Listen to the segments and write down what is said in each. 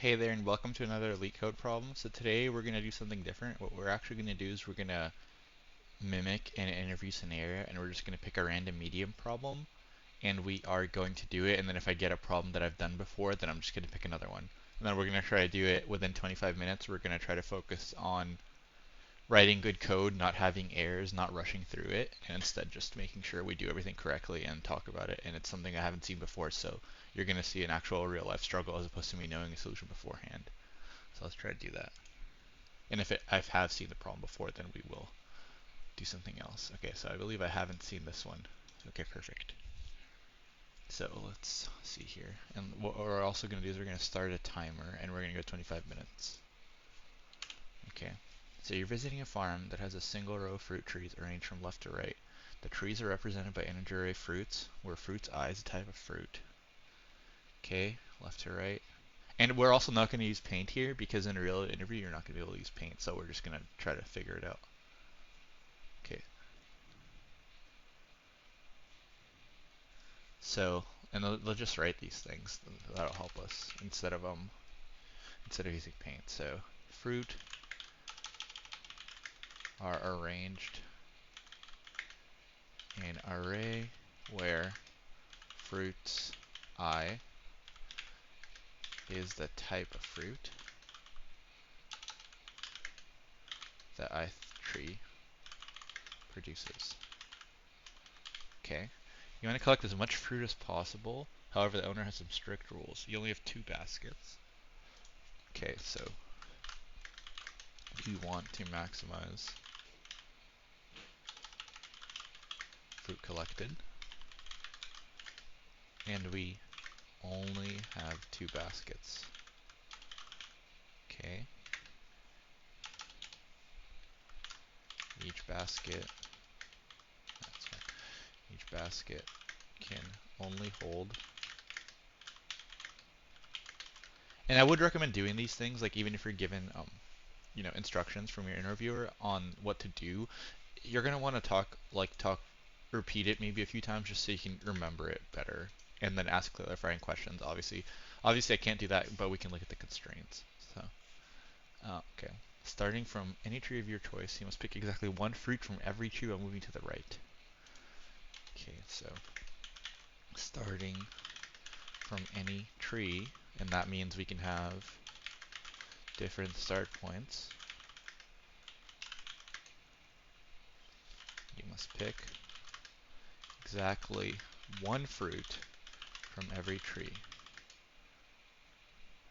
Hey there and welcome to another LeetCode problem. So today we're going to do something different. What we're actually going to do is we're going to mimic an interview scenario and we're just going to pick a random medium problem and we are going to do it, and then if I get a problem that I've done before, then I'm just going to pick another one. And then we're going to try to do it within 25 minutes. We're going to try to focus on writing good code, not having errors, not rushing through it, and instead just making sure we do everything correctly and talk about it. And it's something I haven't seen before, so you're going to see an actual real life struggle as opposed to me knowing a solution beforehand. So let's try to do that. And if I have seen the problem before, then we will do something else. Okay, so I believe I haven't seen this one. Okay, perfect. So let's see here. And what we're also going to do is we're going to start a timer, and we're going to go 25 minutes. Okay, so you're visiting a farm that has a single row of fruit trees arranged from left to right. The trees are represented by integer array fruits, where fruits I is a type of fruit. Okay, left to right. And we're also not going to use paint here because in a real interview you're not going to be able to use paint, so we're just going to try to figure it out. Okay, so and they'll just write these things. That'll help us instead of using paint. So fruit are arranged in array where fruits I is the type of fruit that I tree produces. Okay. You want to collect as much fruit as possible. However, the owner has some strict rules. You only have 2 baskets. Okay, so we want to maximize fruit collected, and we only have 2 baskets. Okay. Each basket, each basket can only hold. And I would recommend doing these things, like even if you're given, instructions from your interviewer on what to do, you're gonna want to repeat it maybe a few times just so you can remember it better, and then ask clarifying questions. Obviously I can't do that, but we can look at the constraints. So, okay. Starting from any tree of your choice, you must pick exactly 1 fruit from every tree while moving to the right. Okay, so starting from any tree, and that means we can have different start points. You must pick exactly 1 fruit from every tree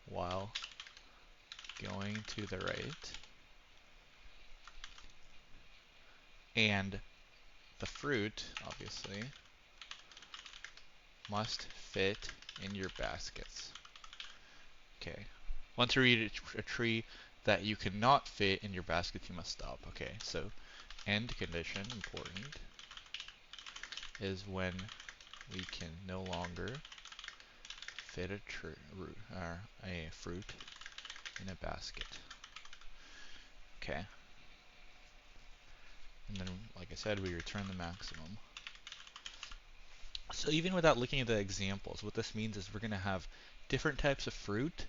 while going to the right, and the fruit, obviously, must fit in your baskets. Okay. Once you reach a tree that you cannot fit in your baskets, you must stop. Okay, so end condition, important, is when we can no longer fit a fruit in a basket. Okay. And then, like I said, we return the maximum. So even without looking at the examples, what this means is we're going to have different types of fruit,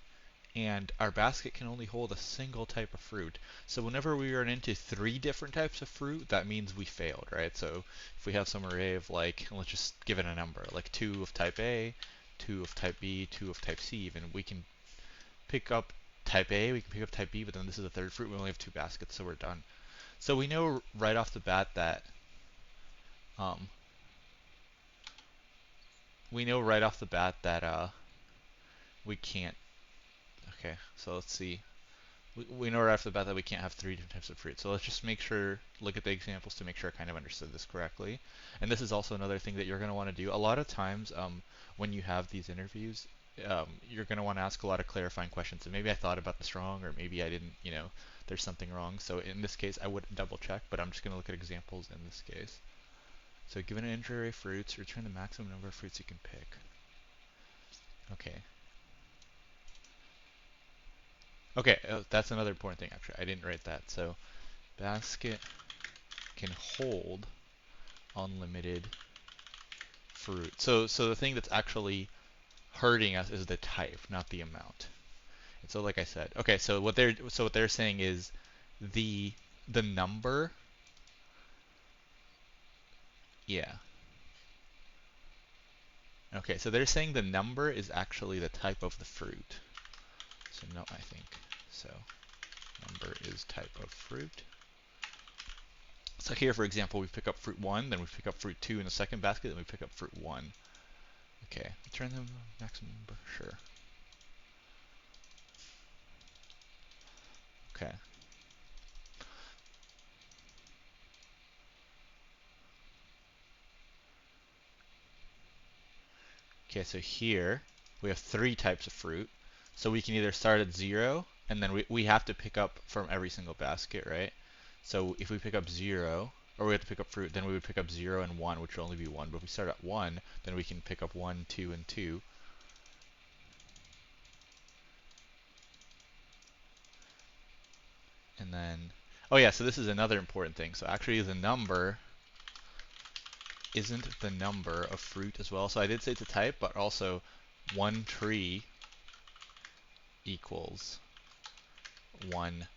and our basket can only hold a single type of fruit. So whenever we run into 3 different types of fruit, that means we failed, right? So if we have some array of, like, let's just give it a number, like 2 of type A, 2 of type B, 2 of type C even, we can pick up type A, we can pick up type B, but then this is the 3rd fruit, we only have 2 baskets, so we're done. So we know right off the bat that um, we can't. Okay, so let's see. We know right off the bat that we can't have 3 different types of fruit. So let's just look at the examples to make sure I kind of understood this correctly. And this is also another thing that you're going to want to do. A lot of times when you have these interviews, you're going to want to ask a lot of clarifying questions. And maybe I thought about this wrong, or maybe I didn't, there's something wrong. So in this case, I wouldn't double check, but I'm just going to look at examples in this case. So given an integer array of fruits, return the maximum number of fruits you can pick. Okay. Okay, that's another important thing actually. I didn't write that. So basket can hold unlimited fruit. So the thing that's actually hurting us is the type, not the amount. So like I said, okay. So what they're saying is the the number, yeah. Okay, so they're saying the number is actually the type of the fruit. So no, I think so. Number is type of fruit. So here, for example, we pick up fruit 1, then we pick up fruit 2 in the second basket, then we pick up fruit 1. Okay, return the maximum number, sure. Okay. Okay, so here we have 3 types of fruit. So we can either start at 0, and then we have to pick up from every single basket, right? So if we pick up 0, or we have to pick up fruit, then we would pick up 0 and 1, which would only be 1. But if we start at 1, then we can pick up 1, 2, and 2. And then, oh yeah, so this is another important thing. So actually the number isn't the number of fruit as well. So I did say it's a type, but also one tree equals one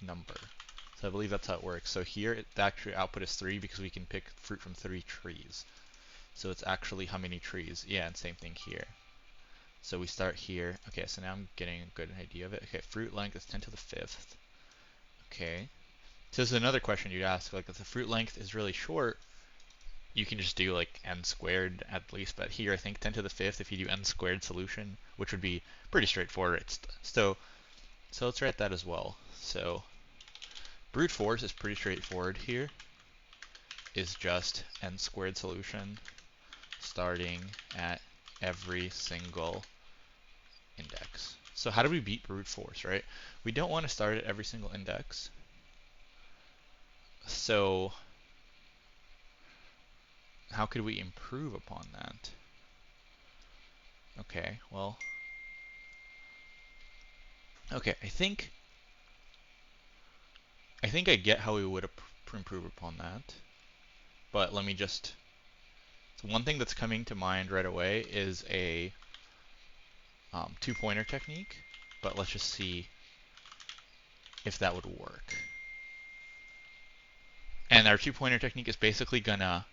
number. So I believe that's how it works. So here, the actual output is 3 because we can pick fruit from 3 trees. So it's actually how many trees? Yeah, and same thing here. So we start here. Okay, so now I'm getting a good idea of it. Okay, fruit length is 10 to the 5th. Okay. So this is another question you'd ask. Like, if the fruit length is really short, you can just do like n squared at least. But here, I think 10 to the 5th, if you do n squared solution, which would be pretty straightforward. So let's write that as well. So brute force is pretty straightforward here. Is just n squared solution starting at every single index. So how do we beat brute force, right? We don't want to start at every single index. So how could we improve upon that? Okay, well, okay, I think I get how we would improve upon that. But let me just, so one thing that's coming to mind right away is a two-pointer technique, but let's just see if that would work. And our two-pointer technique is basically gonna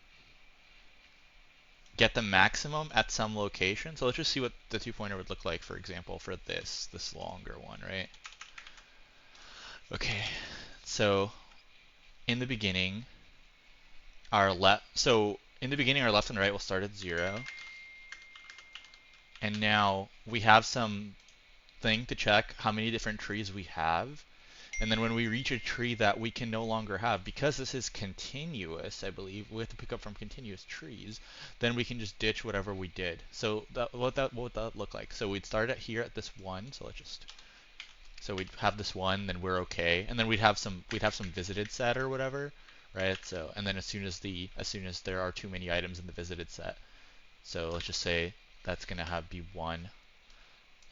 get the maximum at some location. So let's just see what the two-pointer would look like, for example, for this longer one, right? Okay, so in the beginning, our left and right will start at 0. And now we have some thing to check how many different trees we have. And then when we reach a tree that we can no longer have, because this is continuous, I believe, we have to pick up from continuous trees, then we can just ditch whatever we did. So what would that look like? So we'd start at here at this 1, so we'd have this 1, then we're okay. And then we'd have some visited set or whatever, right? So, and then as soon as there are too many items in the visited set, so let's just say that's going to be 1.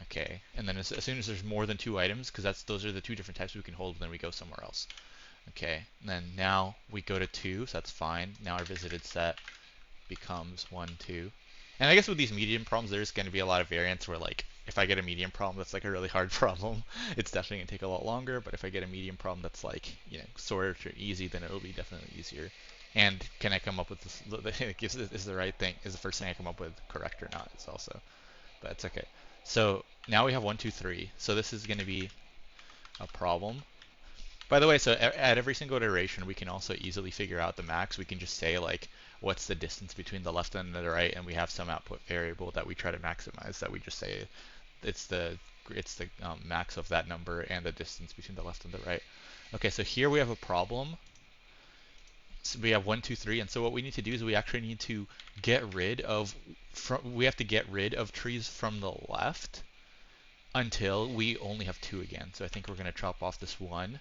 Okay, and then as soon as there's more than 2 items, because those are the 2 different types we can hold, then we go somewhere else. Okay, and then now we go to 2, so that's fine. Now our visited set becomes 1, 2. And I guess with these medium problems, there's going to be a lot of variance where, like, if I get a medium problem that's like a really hard problem, it's definitely going to take a lot longer. But if I get a medium problem that's like, sort of easy, then it'll be definitely easier. And can I come up with this? Is the right thing? Is the first thing I come up with correct or not? It's also, but it's okay. So now we have 1, 2, 3. So this is going to be a problem. By the way, so at every single iteration, we can also easily figure out the max. We can just say like, what's the distance between the left and the right, and we have some output variable that we try to maximize. That we just say it's the max of that number and the distance between the left and the right. Okay, so here we have a problem. So we have 1, 2, 3, and so what we need to do is we actually need to get rid of trees from the left until we only have 2 again. So I think we're going to chop off this 1,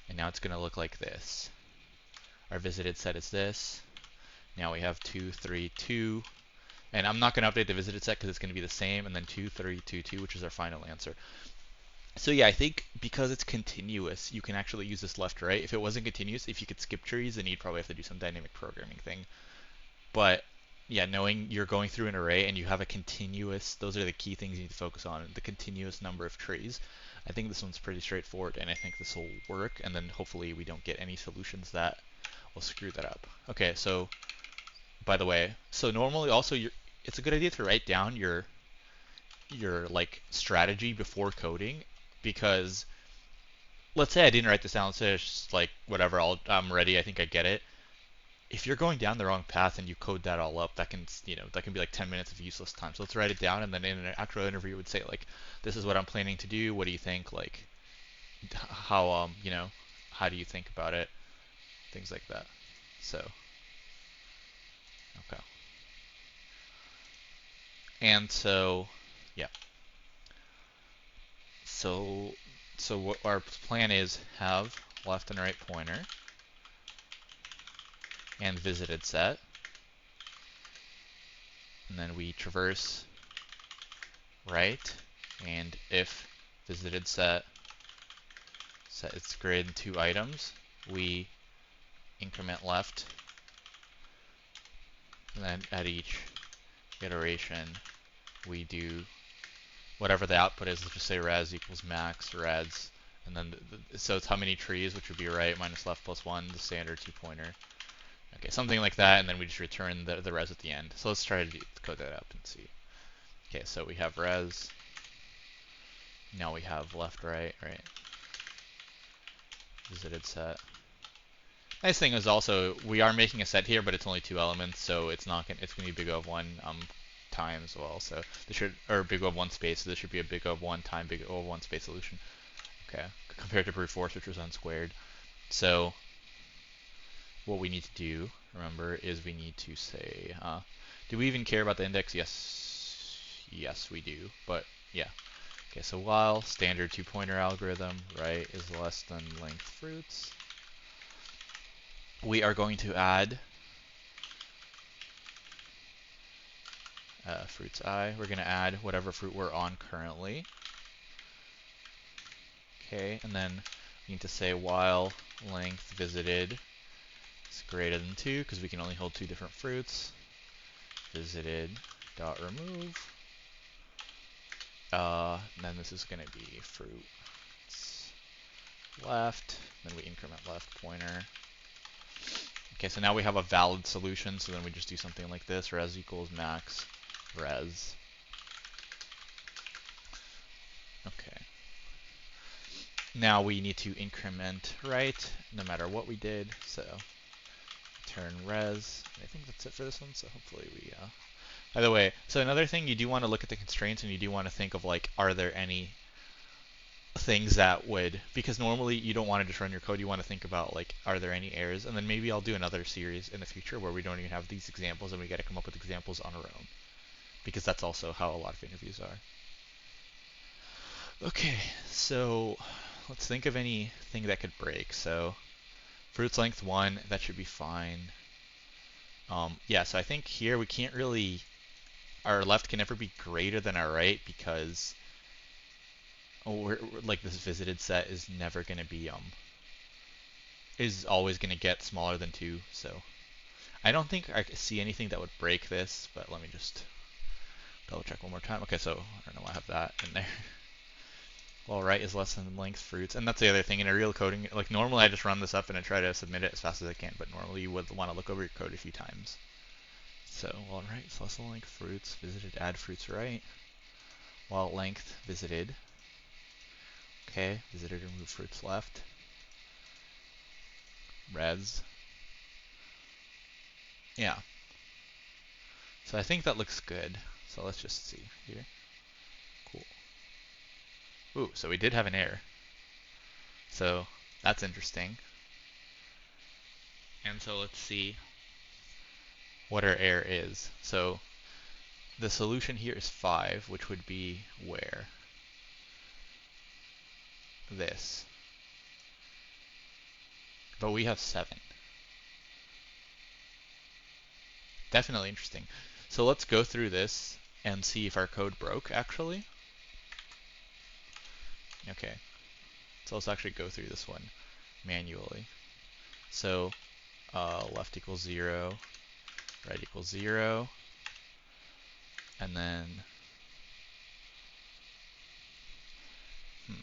and now it's going to look like this. Our visited set is this. Now we have 2, 3, 2, and I'm not going to update the visited set because it's going to be the same, and then 2, 3, 2, 2, which is our final answer. So yeah, I think because it's continuous, you can actually use this left right. If it wasn't continuous, if you could skip trees, then you'd probably have to do some dynamic programming thing. But yeah, knowing you're going through an array and you have a continuous, those are the key things you need to focus on, the continuous number of trees. I think this one's pretty straightforward, and I think this will work, and then hopefully we don't get any solutions that will screw that up. Okay, so by the way, so normally also it's a good idea to write down your like strategy before coding, because let's say I didn't write this down, let's say it's just like whatever, I'm ready, I think I get it. If you're going down the wrong path and you code that all up, that can, that can be like 10 minutes of useless time. So let's write it down, and then in an actual interview, would say like, this is what I'm planning to do. What do you think? Like, how how do you think about it? Things like that. So, okay. And so, yeah. So, so what our plan is, have left and right pointer and visited set, and then we traverse right, and if visited set its grid 2 items, we increment left, and then at each iteration we do whatever the output is. Let's just say res equals max res, and then so it's how many trees, which would be right minus left plus 1, the standard 2-pointer. Okay, something like that, and then we just return the res at the end. So let's try to code that up and see. Okay, so we have res. Now we have left, right, visited set. Nice thing is also we are making a set here, but it's only 2 elements, so it's not gonna, it's gonna be big O of 1 time as well. So this should, or big O of 1 space. So this should be a big O of 1 time big O of 1 space solution. Okay, compared to brute force, which was unsquared. So what we need to do, remember, is we need to say, do we even care about the index? Yes, we do. But yeah. Okay, so while standard 2-pointer algorithm, right, is less than length fruits, we are going to add fruits I. We're going to add whatever fruit we're on currently. Okay, and then we need to say while length visited is greater than 2, because we can only hold 2 different fruits. Visited dot remove. And then this is going to be fruits left. Then we increment left pointer. Okay, so now we have a valid solution. So then we just do something like this: res equals max res. Okay. Now we need to increment right, no matter what we did. So return res. I think that's it for this one. So hopefully we. By the way, so another thing, you do want to look at the constraints, and you do want to think of like, are there any things that would, because normally you don't want to just run your code, you want to think about like, are there any errors? And then maybe I'll do another series in the future where we don't even have these examples and we got to come up with examples on our own, because that's also how a lot of interviews are. Okay, so let's think of anything that could break. So fruits length 1, that should be fine. Yeah, so I think here we can't really, our left can never be greater than our right, because like this visited set is never going to be is always going to get smaller than 2. So I don't think I see anything that would break this, but let me just double check one more time. Okay, so I don't know why I have that in there. Well, right is less than length fruits, and that's the other thing in a real coding. Like normally I just run this up and I try to submit it as fast as I can, but normally you would want to look over your code a few times. So while right is less than length fruits, visited add fruits right. While length visited, okay, visited remove fruits left. Res. Yeah. So I think that looks good. So let's just see here. Cool. Ooh, so we did have an error. So that's interesting. And so let's see what our error is. So the solution here is 5, which would be where? This. But we have 7. Definitely interesting. So let's go through this and see if our code broke, actually. Okay. So let's actually go through this one manually. So left equals 0, right equals 0. and then, hmm,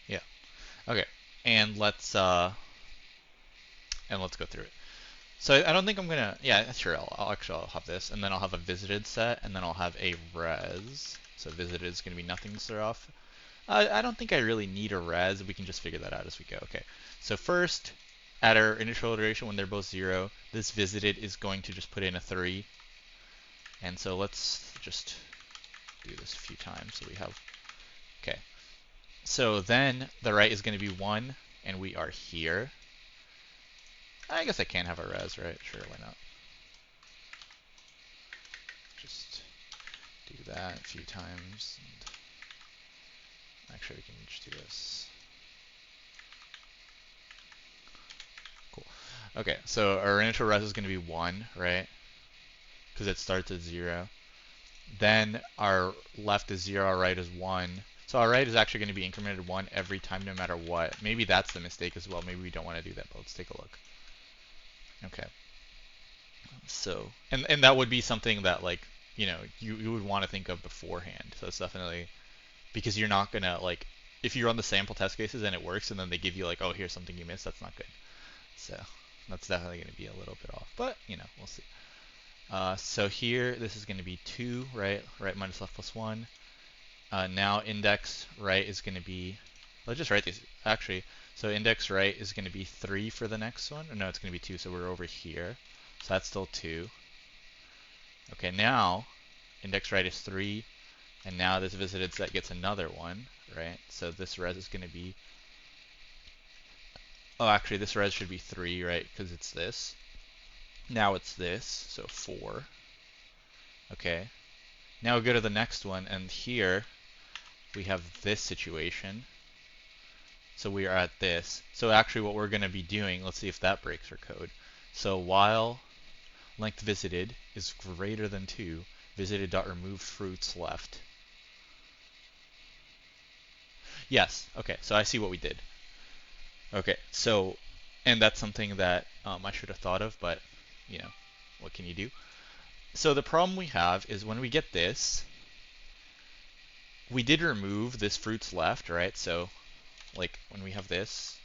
yeah, okay, and let's go through it. So I don't think I'm gonna, yeah, sure, I'll have this, and then I'll have a visited set, and then I'll have a res. So visited is gonna be nothing to start off. I don't think I really need a res. We can just figure that out as we go. Okay. So first, at our initial iteration, when they're both 0, this visited is going to just put in a 3. And so let's just do this a few times. So we have, okay. So then the right is going to be 1, and we are here. I guess I can have a res, right? Sure, why not? Just do that a few times. And actually, we can just do this. Cool. Okay, so our initial res is going to be 1, right? Because it starts at 0. Then our left is 0, our right is 1. So our right is actually going to be incremented 1 every time no matter what. Maybe that's the mistake as well. Maybe we don't want to do that, but let's take a look. Okay. So, and that would be something that, like, you would want to think of beforehand. So it's definitely, because you're not going to, like, if you run the sample test cases and it works and then they give you, like, oh, here's something you missed, that's not good. So that's definitely going to be a little bit off. But, we'll see. So here, this is going to be 2, right? Right minus left plus 1. Now index right is going to be, let's just write these, actually. So index right is going to be 3 for the next one. Or no, it's going to be 2, so we're over here. So that's still 2. Okay, now index right is 3, and now this visited set gets another 1, right? So this res is going to be, oh, actually this res should be 3, right? Because it's this. Now it's this, so 4. Okay. Now we go to the next one, and here we have this situation. So we are at this. So actually what we're going to be doing, let's see if that breaks our code. So while length visited is greater than 2, visited.remove fruits left. Yes, okay, so I see what we did. Okay, so, and that's something that I should have thought of, but, what can you do? So the problem we have is when we get this, we did remove this fruits left, right? So, like, when we have this,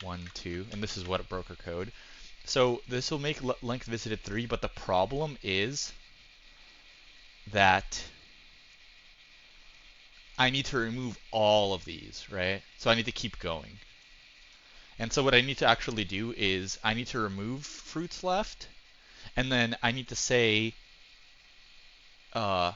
1, 2, and this is what broke our code. So this will make length visited 3, but the problem is that I need to remove all of these, right? So I need to keep going. And so what I need to actually do is I need to remove fruits left, and then I need to say uh,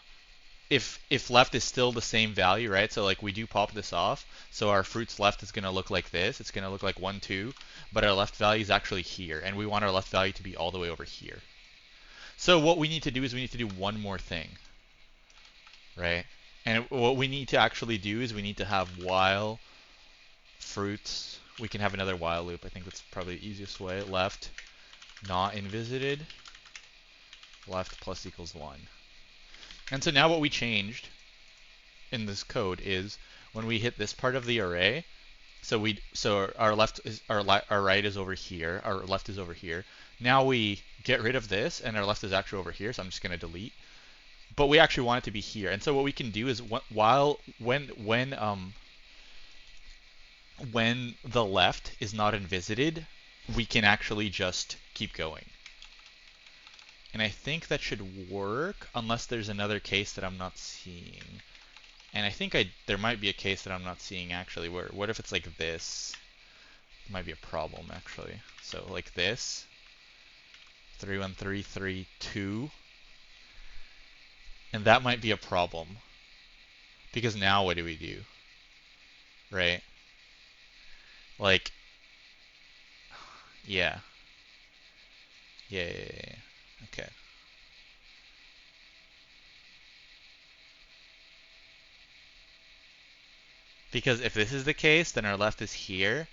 if left is still the same value, right? So like we do pop this off, so our fruits left is going to look like this. It's going to look like 1, 2, but our left value is actually here, and we want our left value to be all the way over here. So what we need to do is we need to do one more thing, right? And what we need to actually do is we need to have while fruits. We can have another while loop. I think that's probably the easiest way. Left not invisited, left plus equals 1. And so now what we changed in this code is when we hit this part of the array, so our left is our right is over here, our left is over here. Now we get rid of this, and our left is actually over here. So I'm just going to delete. But we actually want it to be here. And so what we can do is when the left is not invisited, we can actually just keep going. And I think that should work unless there's another case that I'm not seeing. And I think there might be a case that I'm not seeing actually. Where what if it's like this? It might be a problem actually. So like this, 3 1 3 3 2, and that might be a problem because now what do we do? Right? Like, yeah. Yeah. Okay. Because if this is the case, then our left is here,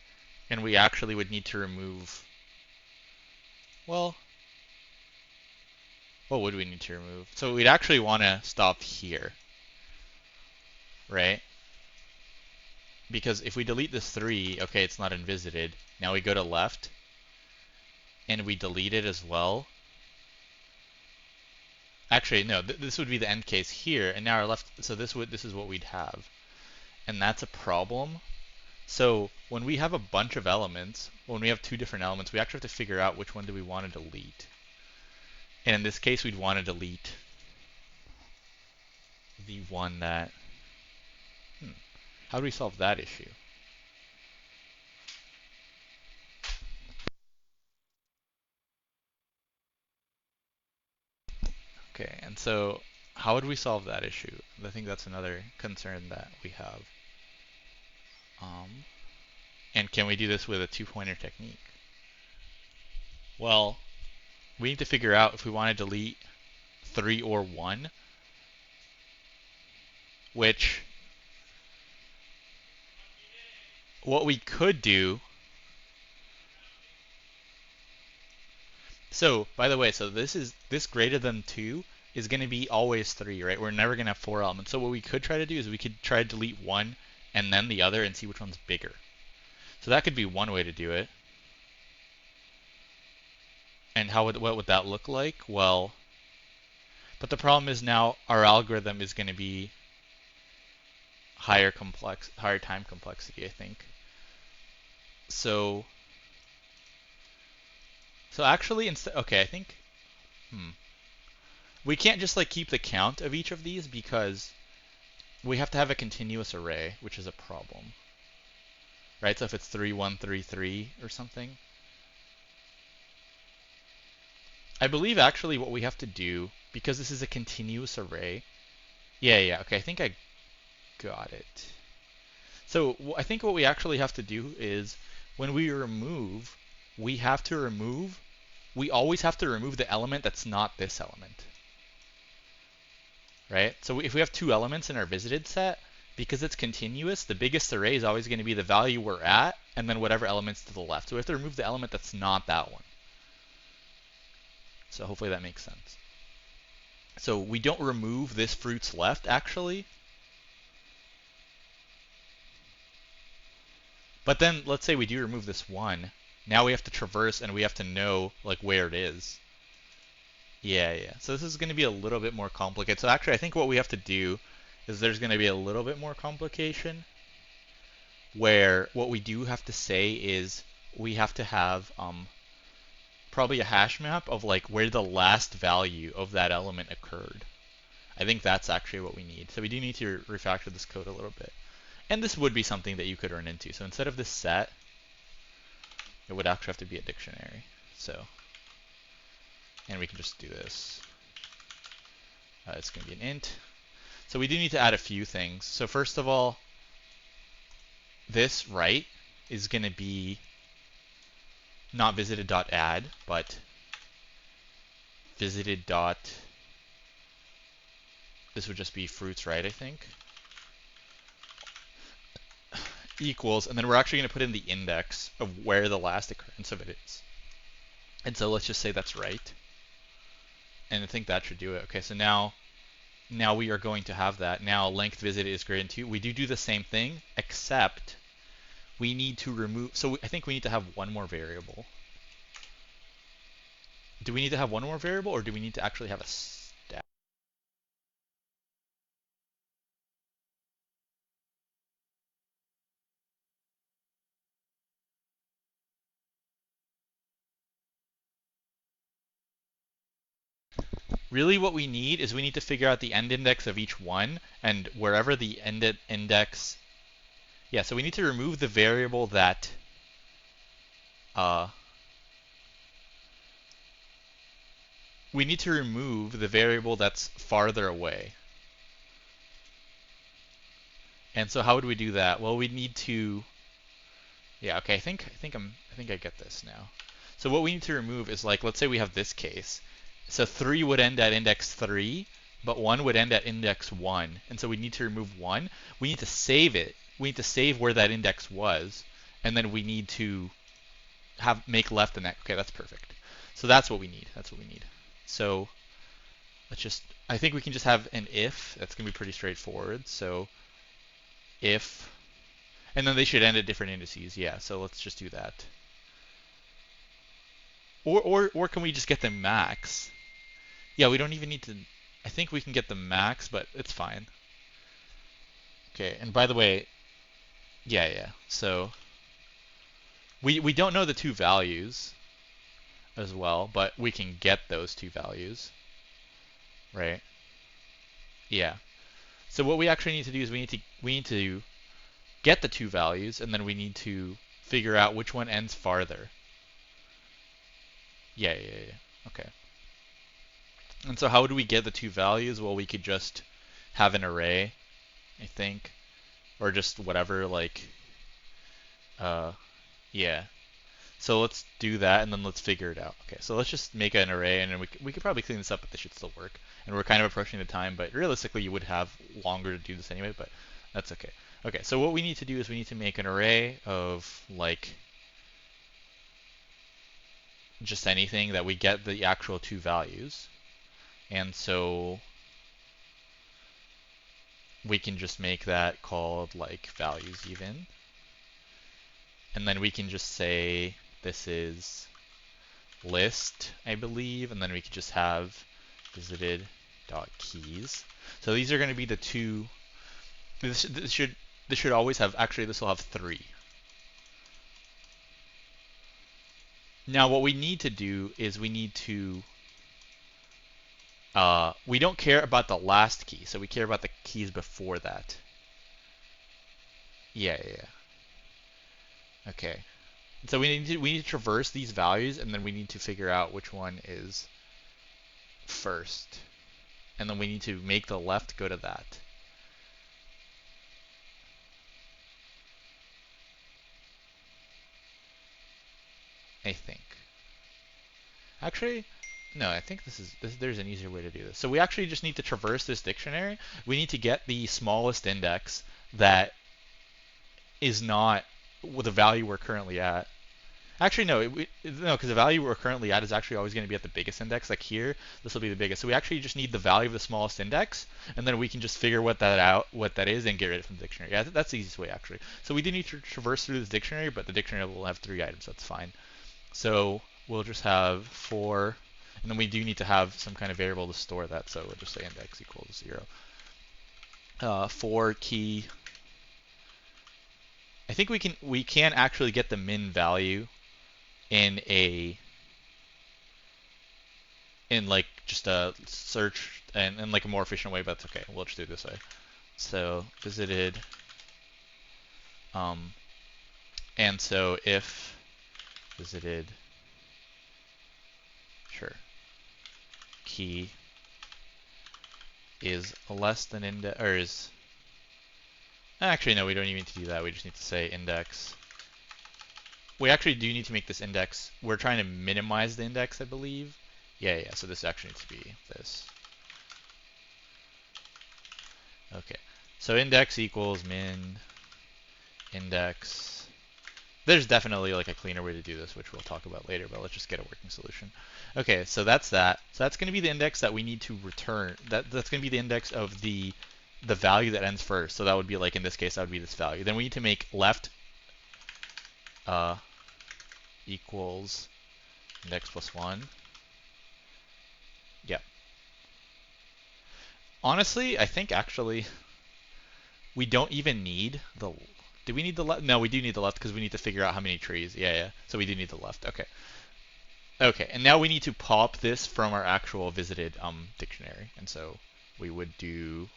and we actually would need to remove, well, what would we need to remove? So we'd actually want to stop here, right? because if we delete this 3, okay, it's not invisited. Now we go to left, and we delete it as well. Actually, no, this would be the end case here, and now our left, so this is what we'd have. And that's a problem. So when we have a bunch of elements, when we have two different elements, we actually have to figure out which one do we want to delete. And in this case, we'd want to delete the one that, how do we solve that issue? Okay, and so how would we solve that issue? I think that's another concern that we have. And can we do this with a two-pointer technique? Well, we need to figure out if we want to delete 3 or 1, which what we could do. So, by the way, so this greater than 2 is going to be always 3, right? We're never going to have 4 elements. So what we could try to do is we could try to delete 1 and then the other and see which one's bigger. So that could be one way to do it. And what would that look like? Well, but the problem is now our algorithm is going to be higher time complexity, I think. So actually instead, okay, I think we can't just like keep the count of each of these because we have to have a continuous array, which is a problem. Right? So if it's 3, 1, 3, 3 or something. I believe actually what we have to do, because this is a continuous array. Yeah, okay, I think I got it. So I think what we actually have to do is when we remove, we always have to remove the element that's not this element. Right? So if we have two elements in our visited set, because it's continuous, the biggest array is always going to be the value we're at, and then whatever element's to the left. So we have to remove the element that's not that one. So hopefully that makes sense. So we don't remove this fruits left, actually. But then let's say we do remove this 1. Now we have to traverse, and we have to know like where it is. Yeah. So this is going to be a little bit more complicated. So actually, I think what we have to do is there's going to be a little bit more complication, where what we do have to say is we have to have probably a hash map of like where the last value of that element occurred. I think that's actually what we need. So we do need to refactor this code a little bit. And this would be something that you could run into. So instead of this set, it would actually have to be a dictionary. So, and we can just do this. It's going to be an int. So we do need to add a few things. So first of all, this right is going to be not visited.add, but visited. This would just be fruits right, I think. Equals, and then we're actually going to put in the index of where the last occurrence of it is. And so let's just say that's right. And I think that should do it. Okay, so now we are going to have that. Now length visited is greater than 2. We do the same thing, except we need to remove, so I think we need to have one more variable. Do we need to have one more variable, or do we need to actually have a stat? Really what we need is we need to figure out the end index of each one, and wherever the end index, yeah, so we need to remove the variable that we need to remove the variable that's farther away. And so how would we do that? Well, we need to, yeah, okay, I think I get this now. So what we need to remove is, like, let's say we have this case. So 3 would end at index 3, but 1 would end at index 1. And so we need to remove 1. We need to save it. We need to save where that index was, and then we need to make left the next. Okay, that's perfect. So that's what we need. So let's just, I think we can just have an if. That's going to be pretty straightforward. So if, And then they should end at different indices. Yeah, so let's just do that. Or can we just get the max? Yeah, we don't even need to. I think we can get the max, but it's fine. Okay, and by the way, yeah. So we don't know the two values as well, but we can get those two values, right? Yeah. So what we actually need to do is we need to get the two values, and then we need to figure out which one ends farther. Yeah. Okay. And so how do we get the two values? Well, we could just have an array, I think, or just whatever, like, uh, yeah. So let's do that, and then let's figure it out. Okay, so let's just make an array, and then we could probably clean this up, but this should still work. And we're kind of approaching the time, but realistically, you would have longer to do this anyway, but that's okay. Okay, so what we need to do is we need to make an array of, like, just anything that we get the actual two values. And so we can just make that called, like, values even. And then we can just say this is list, I believe, and then we could just have visited dot keys. So these are going to be the two. This should always have. Actually, this will have three. Now, what we need to do is we need to. We don't care about the last key, so we care about the keys before that. Yeah. Okay. So we need to traverse these values, and then we need to figure out which one is first, and then we need to make the left go to that. I think. Actually, no, I think there's an easier way to do this. So we actually just need to traverse this dictionary. We need to get the smallest index that is not the value we're currently at. Actually, no, because the value we're currently at is actually always going to be at the biggest index. Like here, this will be the biggest. So we actually just need the value of the smallest index, and then we can just figure what that is, and get rid of it from the dictionary. Yeah, that's the easiest way actually. So we do need to traverse through this dictionary, but the dictionary will have 3 items. So that's fine. So we'll just have 4, and then we do need to have some kind of variable to store that. So we'll just say index equals 0. 4 key. I think we can actually get the min value in like just a search and in like a more efficient way, but that's okay. We'll just do it this way. So visited, and so if visited, sure, key is less than index, or is, actually no, we don't even need to do that. We just need to say index. We actually do need to make this index. We're trying to minimize the index, I believe. Yeah. So this actually needs to be this. Okay. So index equals min index. There's definitely like a cleaner way to do this, which we'll talk about later, but let's just get a working solution. Okay, so that's that. So that's going to be the index that we need to return. That's going to be the index of the value that ends first. So that would be, like, in this case, that would be this value. Then we need to make left equals index plus 1. Yep. Honestly, I think actually we don't even need the. Do we need the left? No, we do need the left because we need to figure out how many trees. Yeah. So we do need the left. Okay. Okay, and now we need to pop this from our actual visited dictionary. And so we would do.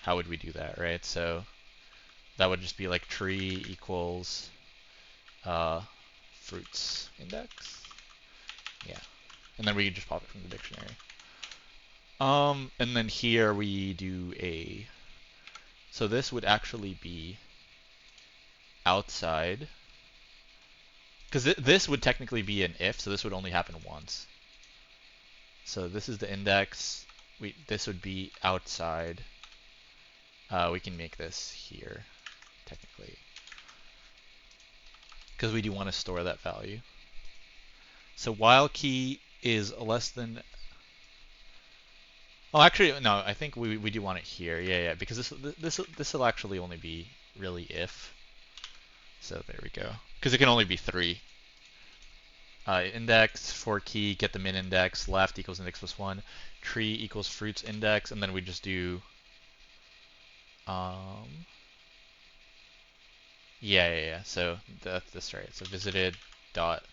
How would we do that, right? So that would just be like tree equals fruits index. Yeah. And then we can just pop it from the dictionary. And then here we do a. So this would actually be outside. Because this would technically be an if, so this would only happen once. So this is the index. This would be outside. We can make this here, technically. Because we do want to store that value. So while key is less than. Oh, actually, no. I think we do want it here. Yeah. Because this will actually only be really if. So there we go. Because it can only be 3. Index for key, get the min index, left equals index plus 1, tree equals fruits index, and then we just do, um, yeah. So that's this, right? So visited dot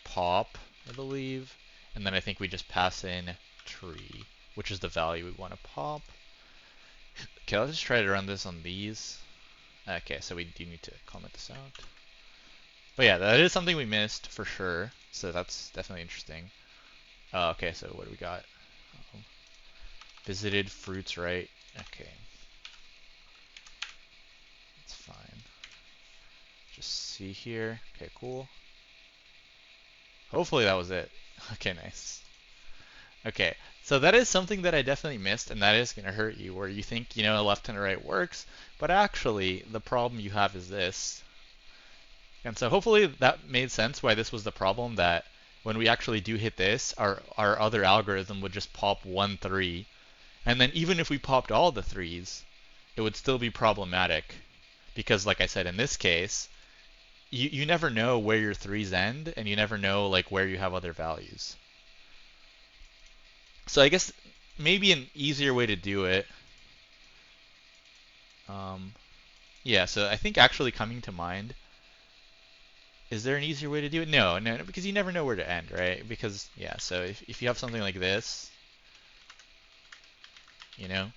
pop, I believe, and then I think we just pass in tree, which is the value we want to pop. Okay, let's just try to run this on these. Okay, so we do need to comment this out. But yeah, that is something we missed for sure. So that's definitely interesting. Okay, so what do we got? Visited fruits, right? Okay, that's fine. Just see here. Okay, cool. Hopefully that was it. Okay, nice. Okay, so that is something that I definitely missed, and that is going to hurt you, where you think, left and right works, but actually the problem you have is this. And so hopefully that made sense why this was the problem, that when we actually do hit this, our other algorithm would just pop 1, 3, and then even if we popped all the 3s, it would still be problematic. Because like I said, in this case, you never know where your 3s end, and you never know like where you have other values. So I guess maybe an easier way to do it, yeah, so I think actually coming to mind, is there an easier way to do it? No, because you never know where to end, right? Because, yeah, so if you have something like this, you know,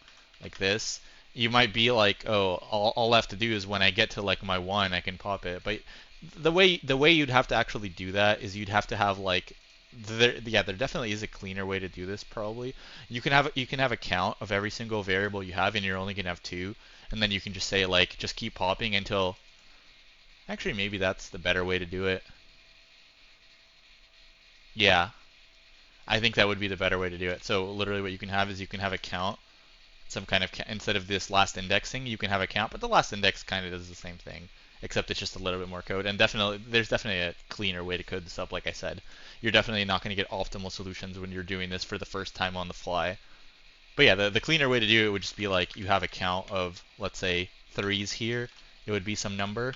like this, you might be like, oh, all I have to do is when I get to like my 1, I can pop it. But the way you'd have to actually do that is you'd have to have like, there definitely is a cleaner way to do this probably. You can have a count of every single variable you have, and you're only gonna have 2, and then you can just say like, just keep popping until, actually maybe that's the better way to do it. Yeah, I think that would be the better way to do it. So literally what you can have is you can have a count, some kind of instead of this last indexing, you can have a count, but the last index kind of does the same thing, except it's just a little bit more code. And there's definitely a cleaner way to code this up. Like I said, you're definitely not going to get optimal solutions when you're doing this for the first time on the fly. But yeah, the cleaner way to do it would just be like, you have a count of, let's say, 3s here. It would be some number,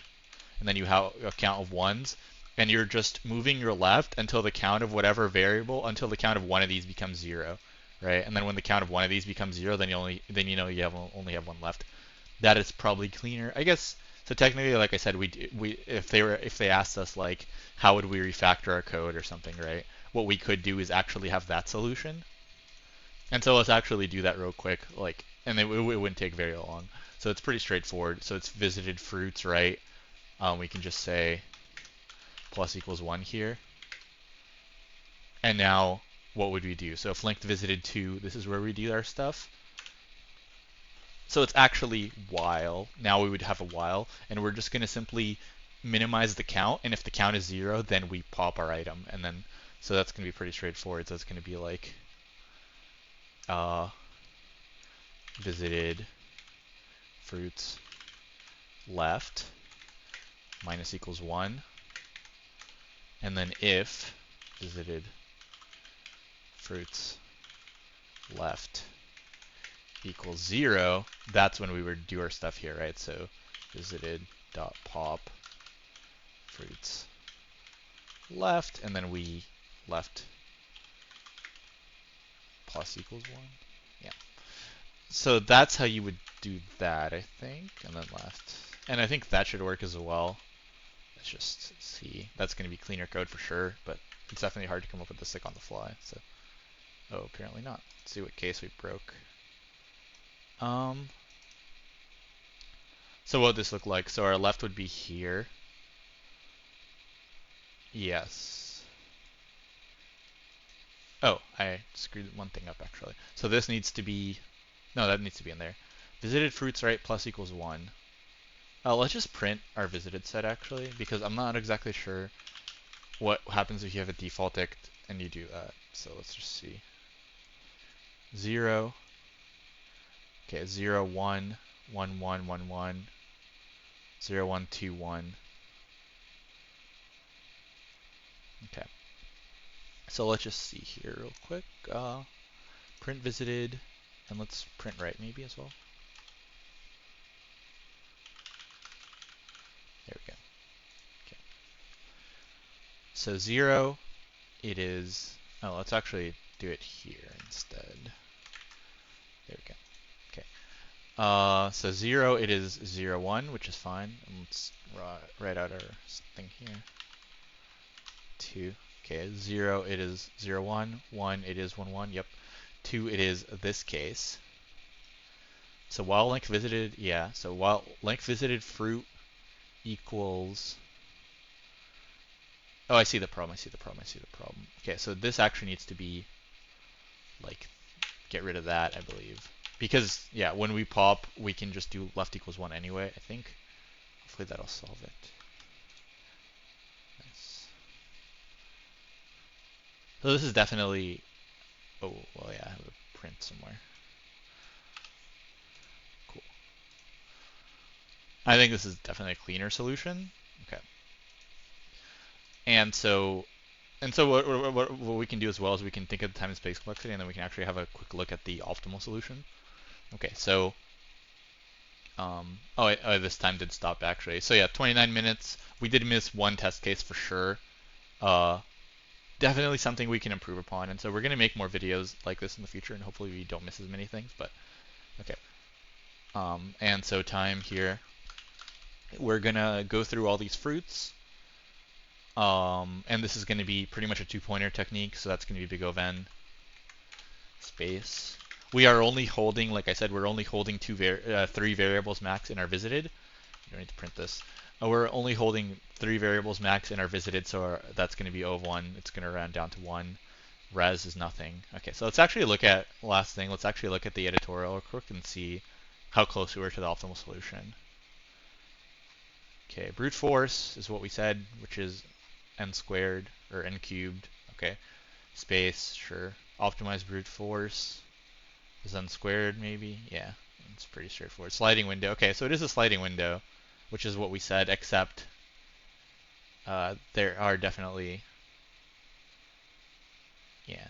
and then you have a count of 1s, and you're just moving your left until the count of whatever variable, until the count of one of these becomes 0, right? And then when the count of one of these becomes 0, then you only have 1 left. That is probably cleaner, I guess. So technically, like I said, if they asked us like, how would we refactor our code or something, right? What we could do is actually have that solution. And so let's actually do that real quick, like, and it wouldn't take very long. So it's pretty straightforward. So it's visited fruits, right? We can just say plus equals 1 here. And now what would we do? So if linked visited 2, this is where we do our stuff. So it's actually while. Now we would have a while, and we're just going to simply minimize the count. And if the count is 0, then we pop our item. And then, so that's going to be pretty straightforward. So it's going to be like visited fruits left minus equals 1. And then if visited fruits left equals 0, that's when we would do our stuff here, right? So visited dot pop fruits left, and then we left plus equals 1. Yeah. So that's how you would do that, I think, and then left. And I think that should work as well. Let's just see. That's going to be cleaner code for sure, but it's definitely hard to come up with this like on the fly. So, oh, apparently not. Let's see what case we broke. So what would this look like? So our left would be here. Yes. Oh, I screwed one thing up actually. So this needs to be, no, that needs to be in there. Visited fruits right plus equals 1. Let's just print our visited set actually, because I'm not exactly sure what happens if you have a default dict and you do that. So let's just see. 0. Okay, 0, 1, 1, 1, 1, 1, 0, 1, 2, 1. Okay. So let's just see here real quick. Print visited, and let's print right maybe as well. So 0, it is, oh, let's actually do it here instead. There we go. Okay. So 0, it is 0, 1, which is fine. And let's write out our thing here. 2. Okay, 0, it is 0, 1. 1, it is 1, 1. Yep. 2, it is this case. So while length visited, yeah, so while length visited fruit equals, oh, I see the problem, I see the problem, I see the problem. Okay, so this actually needs to be, like, get rid of that, I believe. Because, yeah, when we pop, we can just do left equals 1 anyway, I think. Hopefully that'll solve it. Nice. So this is definitely, oh, well, yeah, I have a print somewhere. Cool. I think this is definitely a cleaner solution. Okay. And so what we can do as well is we can think of the time and space complexity, and then we can actually have a quick look at the optimal solution. Okay, so this time did stop actually. So yeah, 29 minutes. We did miss one test case for sure. Uh, Definitely something we can improve upon, and so we're gonna make more videos like this in the future, and hopefully we don't miss as many things. But okay. And so time here, we're gonna go through all these fruits. And this is going to be pretty much a two-pointer technique, so that's going to be big O of n space. We are only holding, like I said, we're only holding 3 variables max in our visited. You don't need to print this. We're only holding 3 variables max in our visited, so that's going to be O of 1. It's going to round down to 1. Res is nothing. Okay, so let's actually look at, last thing, let's actually look at the editorial real quick and see how close we were to the optimal solution. Okay, brute force is what we said, which is n squared, or n cubed. Okay, space, sure. Optimized brute force is n squared, maybe? Yeah, it's pretty straightforward. Sliding window. Okay, so it is a sliding window, which is what we said, except there are definitely, yeah.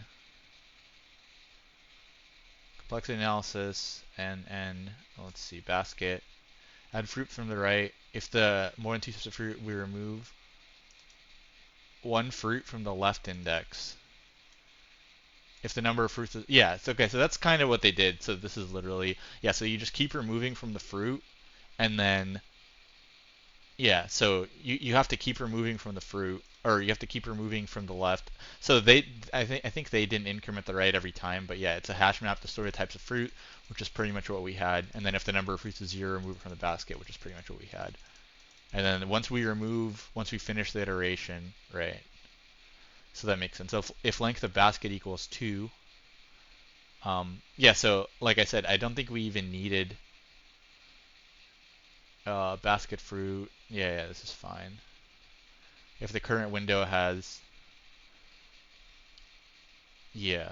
Complexity analysis, and let's see, basket. Add fruit from the right. If the more than 2 types of fruit, we remove 1 fruit from the left index. If the number of fruits is, yeah, it's okay, so that's kind of what they did. So this is literally, yeah, so you just keep removing from the fruit, and then, yeah, so you have to keep removing from the fruit, or you have to keep removing from the left. So I think they didn't increment the right every time, but yeah, it's a hash map to store the types of fruit, which is pretty much what we had. And then if the number of fruits is 0, remove it from the basket, which is pretty much what we had. And then once we finish the iteration, right? So that makes sense. So if length of basket equals 2, yeah, so like I said, I don't think we even needed basket fruit. Yeah, this is fine. If the current window has, yeah.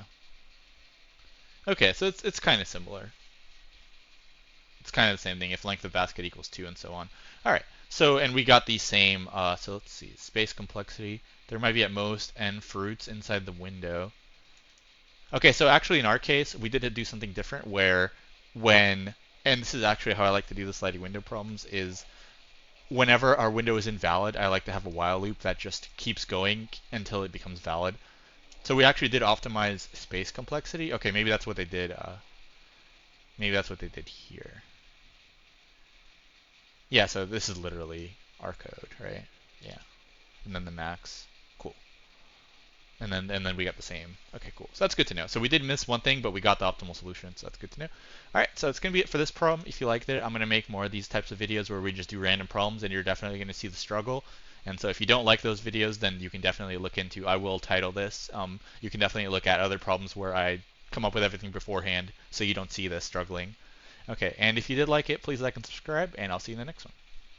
Okay, so it's kind of similar. It's kind of the same thing if length of basket equals 2 and so on. All right, so, and we got the same, so let's see, space complexity. There might be at most n fruits inside the window. Okay, so actually in our case, we did do something different where when, and this is actually how I like to do the sliding window problems, is whenever our window is invalid, I like to have a while loop that just keeps going until it becomes valid. So we actually did optimize space complexity. Okay, maybe that's what they did. Maybe that's what they did here. Yeah, so this is literally our code, right? Yeah. And then the max. Cool. And then we got the same. Okay, cool. So that's good to know. So we did miss one thing, but we got the optimal solution, so that's good to know. All right, so that's going to be it for this problem. If you liked it, I'm going to make more of these types of videos where we just do random problems, and you're definitely going to see the struggle. And so if you don't like those videos, then you can definitely look into, I will title this. You can definitely look at other problems where I come up with everything beforehand, so you don't see the struggling. Okay, and if you did like it, please like and subscribe, and I'll see you in the next one.